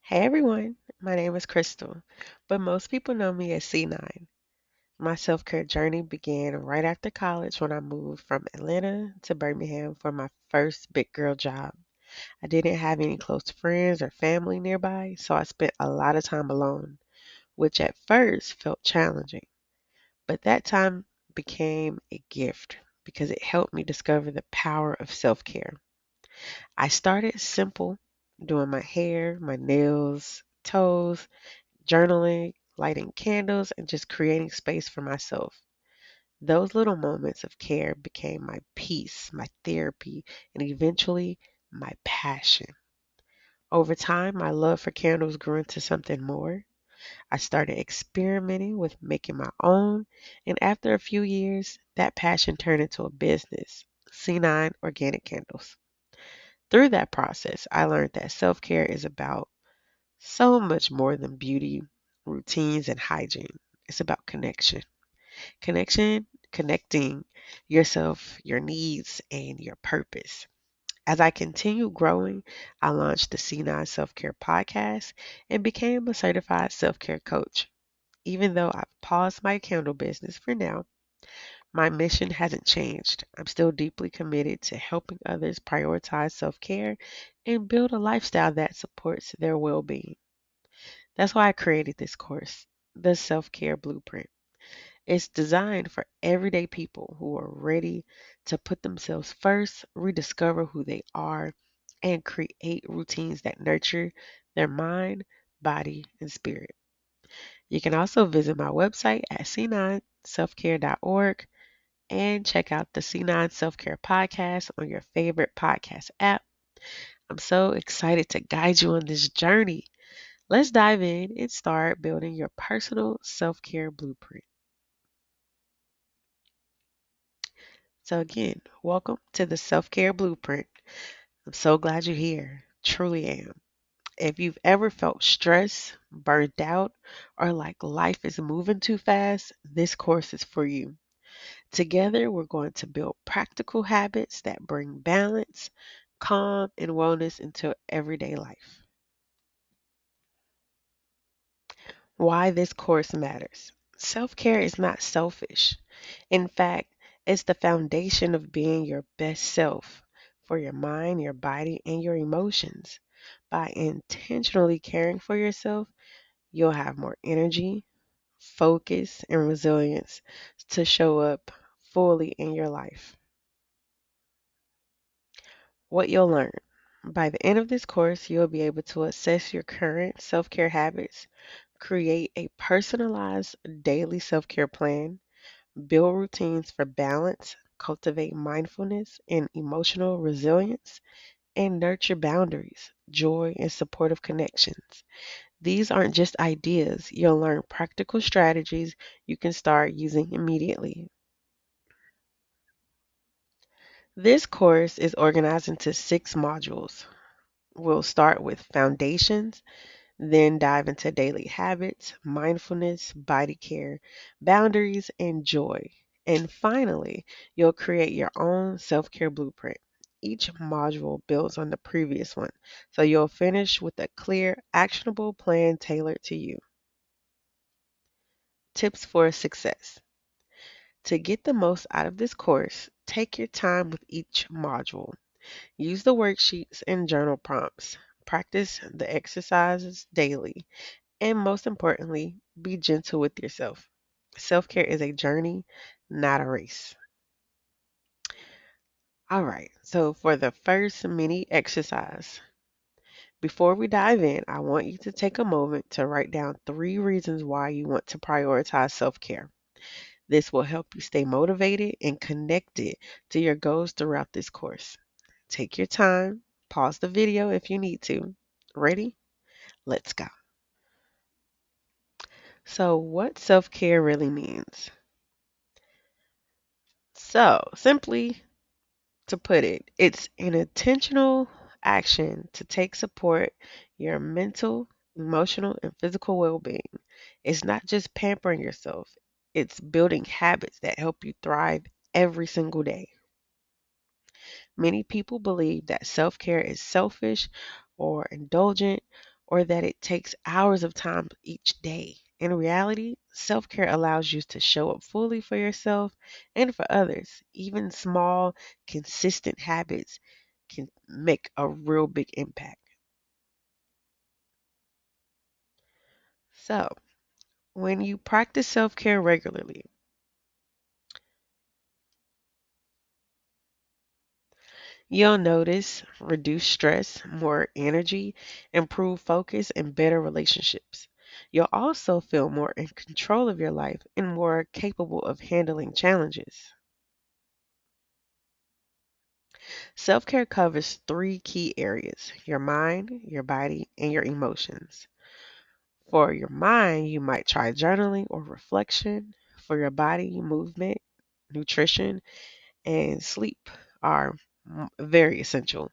Hey everyone, my name is Crystal, but most people know me as C9. My self care journey began right after college when I moved from Atlanta to Birmingham for my first big girl job. I didn't have any close friends or family nearby, so I spent a lot of time alone, which at first felt challenging. But that time became a gift because it helped me discover the power of self care. I started simple, doing my hair, my nails, toes, journaling, lighting candles, and just creating space for myself. Those little moments of care became my peace, my therapy, and eventually my passion. Over time, my love for candles grew into something more. I started experimenting with making my own, and after a few years, that passion turned into a business, C9 Organic Candles. Through that process, I learned that self care is about so much more than beauty, routines, and hygiene. It's about connection. Connecting yourself, your needs, and your purpose. As I continue growing, I launched the C9 Self Care Podcast and became a certified self care coach. Even though I've paused my candle business for now, my mission hasn't changed. I'm still deeply committed to helping others prioritize self care and build a lifestyle that supports their well being. That's why I created this course, the Self Care Blueprint. It's designed for everyday people who are ready to put themselves first, rediscover who they are, and create routines that nurture their mind, body, and spirit. You can also visit my website at c9selfcare.org and check out the C9 Self Care Podcast on your favorite podcast app. I'm so excited to guide you on this journey. Let's dive in and start building your personal self care blueprint. So, again, welcome to the Self Care Blueprint. I'm so glad you're here. Truly am. If you've ever felt stressed, burnt out, or like life is moving too fast, this course is for you. Together, we're going to build practical habits that bring balance, calm, and wellness into everyday life. Why this course matters. Self care is not selfish. In fact, it's the foundation of being your best self for your mind, your body, and your emotions. By intentionally caring for yourself, you'll have more energy, focus, and resilience to show up fully in your life. What you'll learn. By the end of this course, you'll be able to assess your current self care habits, create a personalized daily self care plan, build routines for balance, cultivate mindfulness and emotional resilience, and nurture boundaries, joy, and supportive connections. These aren't just ideas, you'll learn practical strategies you can start using immediately. This course is organized into 6 modules. We'll start with foundations, then dive into daily habits, mindfulness, body care, boundaries, and joy. And finally, you'll create your own self care blueprint. Each module builds on the previous one, so you'll finish with a clear, actionable plan tailored to you. Tips for success. To get the most out of this course, take your time with each module. Use the worksheets and journal prompts. Practice the exercises daily. And most importantly, be gentle with yourself. Self care is a journey, not a race. All right, so for the first mini exercise, before we dive in, I want you to take a moment to write down 3 reasons why you want to prioritize self care. This will help you stay motivated and connected to your goals throughout this course. Take your time, pause the video if you need to. Ready? Let's go. So, what self care really means? So, simply to put it, it's an intentional action to take support your mental, emotional, and physical well being. It's not just pampering yourself, it's building habits that help you thrive every single day. Many people believe that self care is selfish or indulgent or that it takes hours of time each day. In reality, self care allows you to show up fully for yourself and for others. Even small, consistent habits can make a real big impact. So, when you practice self care regularly, you'll notice reduced stress, more energy, improved focus, and better relationships. You'll also feel more in control of your life and more capable of handling challenges. Self care covers three key areas: your mind, your body, and your emotions. For your mind, you might try journaling or reflection. For your body, movement, nutrition, and sleep are very essential.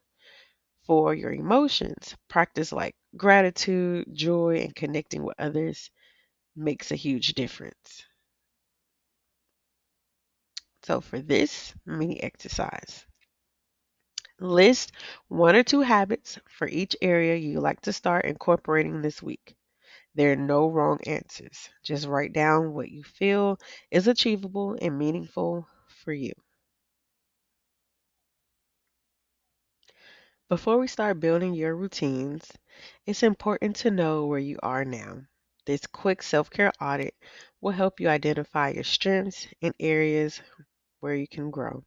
For your emotions, practice like gratitude, joy, and connecting with others makes a huge difference. So, for this mini exercise, list one or two habits for each area you like to start incorporating this week. There are no wrong answers. Just write down what you feel is achievable and meaningful for you. Before we start building your routines, it's important to know where you are now. This quick self care audit will help you identify your strengths and areas where you can grow.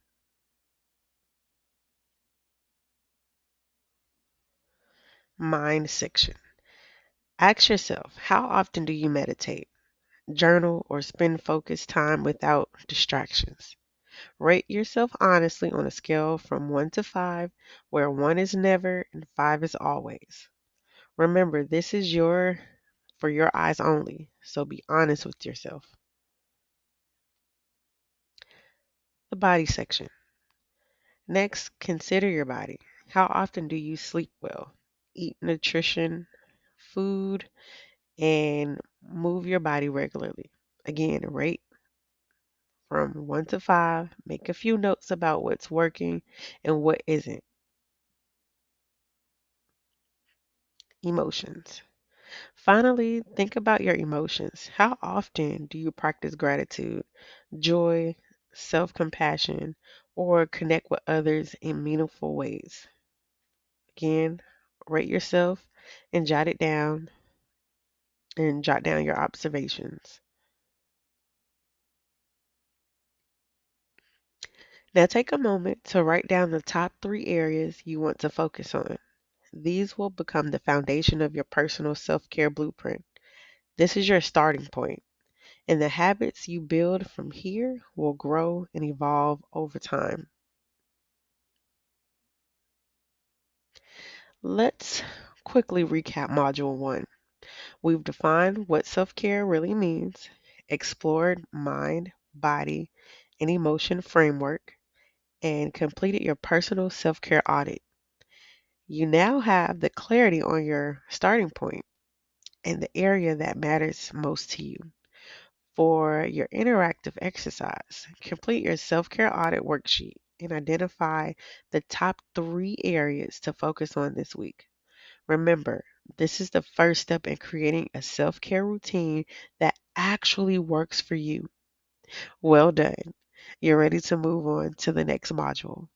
Mind section. Ask yourself, how often do you meditate, journal, or spend focused time without distractions? Rate yourself honestly on a scale from 1 to 5, where 1 is never and 5 is always. Remember, this is for your eyes only, so be honest with yourself. The body section. Next, consider your body. How often do you sleep well? Eat nutrition, food, and move your body regularly. Again, rate from 1 to 5. Make a few notes about what's working and what isn't. Emotions. Finally, think about your emotions. How often do you practice gratitude, joy, self compassion, or connect with others in meaningful ways? Again, rate yourself and jot down your observations. Now take a moment to write down the top three areas you want to focus on. These will become the foundation of your personal self care blueprint. This is your starting point, and the habits you build from here will grow and evolve over time. Let's quickly recap Module 1. We've defined what self care really means, explored mind, body, and emotion framework, and completed your personal self care audit. You now have the clarity on your starting point and the area that matters most to you. For your interactive exercise, complete your self care audit worksheet and identify the top three areas to focus on this week. Remember, this is the first step in creating a self care routine that actually works for you. Well done. You're ready to move on to the next module.